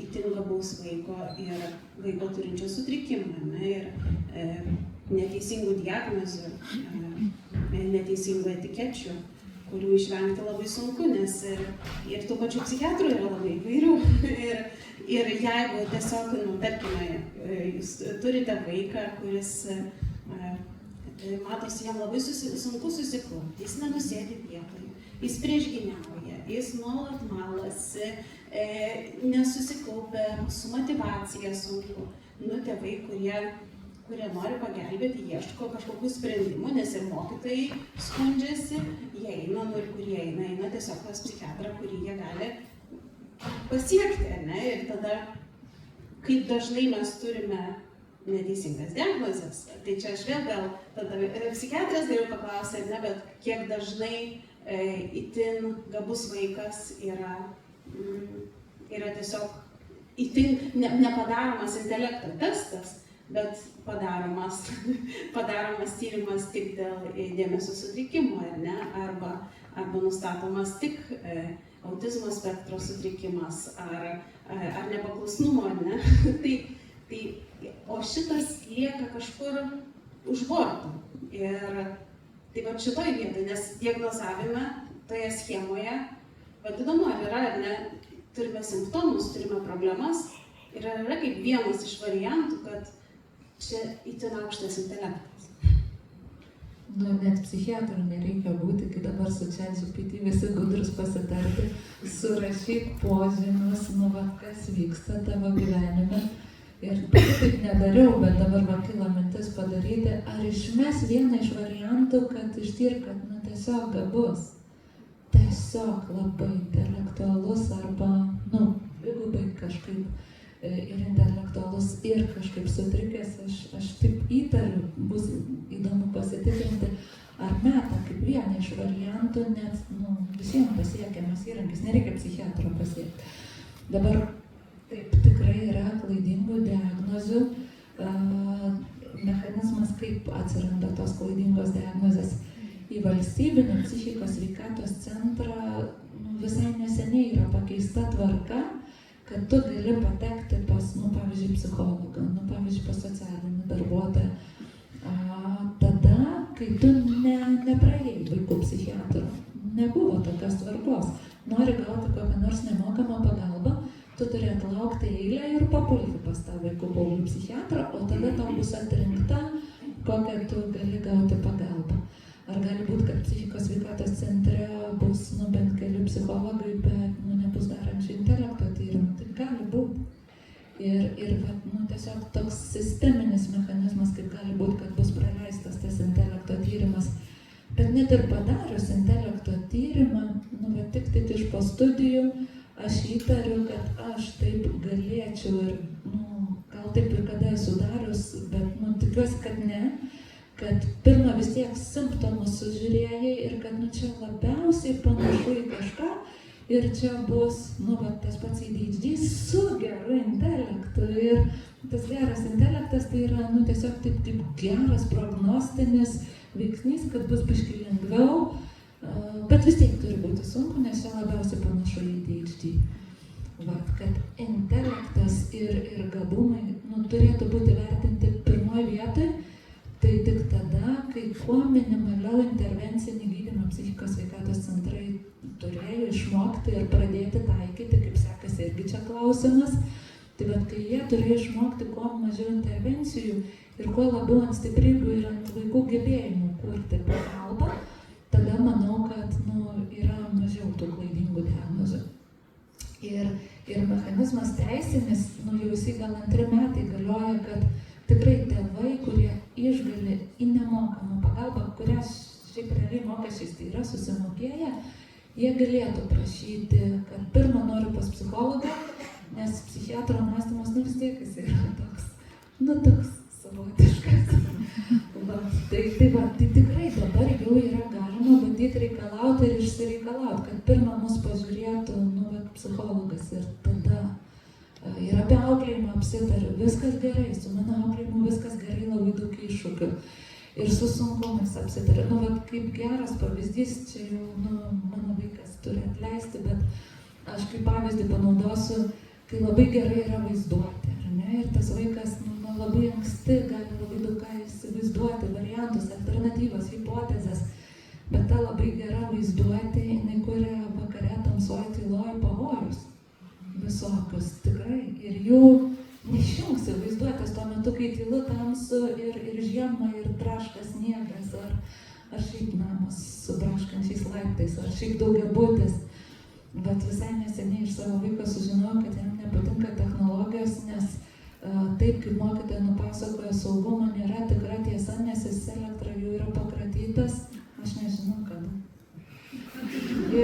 itin gabaus vaiko ir vaiko turinčio sutrikimą, ir neteisingų diagnozių, neteisingų etikečių, kurių išvengti labai sunku, nes ir tų pačių psichiatrų yra labai įvairių. Ir jeigu tiesiog, tarkime, jūs turite vaiką, kuris matosi, jam labai sunku susikaupti, jis nenusėdi vietoje, jis priešgyniauja, jis nuolat malasi, nesusikaupia, su motyvacija sunku. Tėvai, kurie nori pagelbėti, ieško kažkokių sprendimų, nes ir mokytojai skundžiasi, jie eina, ir kurie eina tiesiog pas psichiatrą, kurį jie gali pasiekti, ir tada, kaip dažnai mes turime neteisingas diagnozes, tai čia aš vėl gal, tada psichiatras galiu paklausti, bet kiek dažnai itin gabus vaikas yra tiesiog itin nepadaromas intelekto testas, bet padaromas tyrimas tik dėl dėmesio sutrikimo, arba nustatomas tik autizmo spektro sutrikimas, ar nepaklusnumo, o šitas lieka kažkur už borto. Ir tai va šitoj vietoj, nes diagnozavime toje schemoje, įdomu, ar yra, turime simptomus, turime problemas, ir ar yra kaip vienas iš variantų, kad čia itin aukštas intelektas. Net psichiatrų nereikia būti, kai dabar su ChatGPT visi gudrus pasitarti, surašyk požymius, kas vyksta tavo gyvenime. Ir taip nedariau, bet dabar kilo mintis padaryti, ar išmes vieną iš variantų, kad ištirk, kad tiesiog gabus, tiesiog labai intelektualus arba, dvigubai kažkaip ir intelektualus ir kažkaip sutrikęs, aš taip įtariu, bus įdomu pasitikrinti, ar meta kaip vieną iš variantų, net visiems pasiekiamas įrankis, nereikia psichiatro pasiekti. Dabar taip tikrai yra klaidingų diagnozių, mechanizmas, kaip atsiranda tos klaidingos diagnozės. Į valstybinį psichikos sveikatos centrą visai neseniai yra pakeista tvarka, kad tu gali patekti pas, pavyzdžiui, psichologą, pavyzdžiui, pas socialinį darbuotoją, tada, kai tu nepraėjai vaikų psichiatrų. Nebuvo tokios tvarkos. Nori gauti kokią nors nemokamą pagalbą, tu turi atlaukti eilę ir papulti pas tą vaikų paauglių psichiatrą, o tada tau bus atrinkta, kokią tu gali gauti pagalbą. Ar gali būti, kad psichikos sveikatos centre bus bent keli psichologai, bet nebus darančių intelekto tyrimų, tai gali būti. Ir tiesiog toks sisteminis mechanizmas, kaip gali būti, kad bus praleistas tas intelekto tyrimas. Bet net ir padarius intelekto tyrimą, tik iš po studijų, aš įtariu, kad aš taip galėčiau ir, gal taip ir kada esu darius, bet tikiuosi, kad ne. Kad pirmą vis tiek simptomus sužiūrėjai ir kad čia labiausiai panašu į kažką ir čia bus, tas pats ADHD su geru intelektu. Ir tas geras intelektas tai yra, tiesiog taip geras prognostinis veiksnys, kad bus biškį lengviau, bet vis tiek turi būti sunku, nes čia labiausiai panašu į ADHD. Kad intelektas ir gabumai turėtų būti vertinti pirmoje vietoje, tai tik tada, kai kuo minimaliau intervencinį gydymą psichikos sveikatos centrai turėjo išmokti ir pradėti taikyti, kaip sekasi irgi čia klausimas, tai kai jie turėjo išmokti kuo mažiau intervencijų ir kuo labiau ant stiprybių ir ant vaikų gebėjimų kurti pagalbą, tada manau, kad yra mažiau tų klaidingų diagnozių. Ir mechanizmas teisinis, jau jisai gal 2 metai galioja, kad tikrai tėvai, kurie išgali į nemokamą pagalbą, kurią šiaip realiai mokesčiais tai yra susimokėję, jie galėtų prašyti, kad pirmą noriu pas psichologą, nes psichiatro mąstymas vis tiek jis yra toks savotiškas. Tai tikrai dabar jau yra galima bandyti reikalauti ir išsireikalauti, kad pirmą mus pažiūrėtų psichologas ir tada ir apie auklėjimą apsitariu, viskas gerai, su mano auklėjimu viskas gerai, labai daug iššūkių. Ir su sunkumais apsitariu. Kaip geras pavyzdys, čia jau mano vaikas turi atleisti, bet aš kaip pavyzdį panaudosiu, tai labai gerai yra vaizduoti, ar ne? Ir tas vaikas nuo labai anksti gali labai daug ką įsivaizduoti, variantus, alternatyvas, hipotezes, bet ta labai gera vaizduotė, jinai kuria vakare tamsoj tyloj pavojus visokius, tikrai. Ir jų neišjungsi vaizduotės tuo metu, kai tylu, tamsu ir žiemą, ir traška sniegas, ar šiaip namas su braškančiais laiptais, ar šiaip daugiabutis. Bet visai neseniai iš savo vaiko sužinojau, kad jam nepatinka technologijos, nes taip, kaip mokytoja nupasakojo, saugumo nėra tikra tiesa, nes jis elektra jau yra pakratytas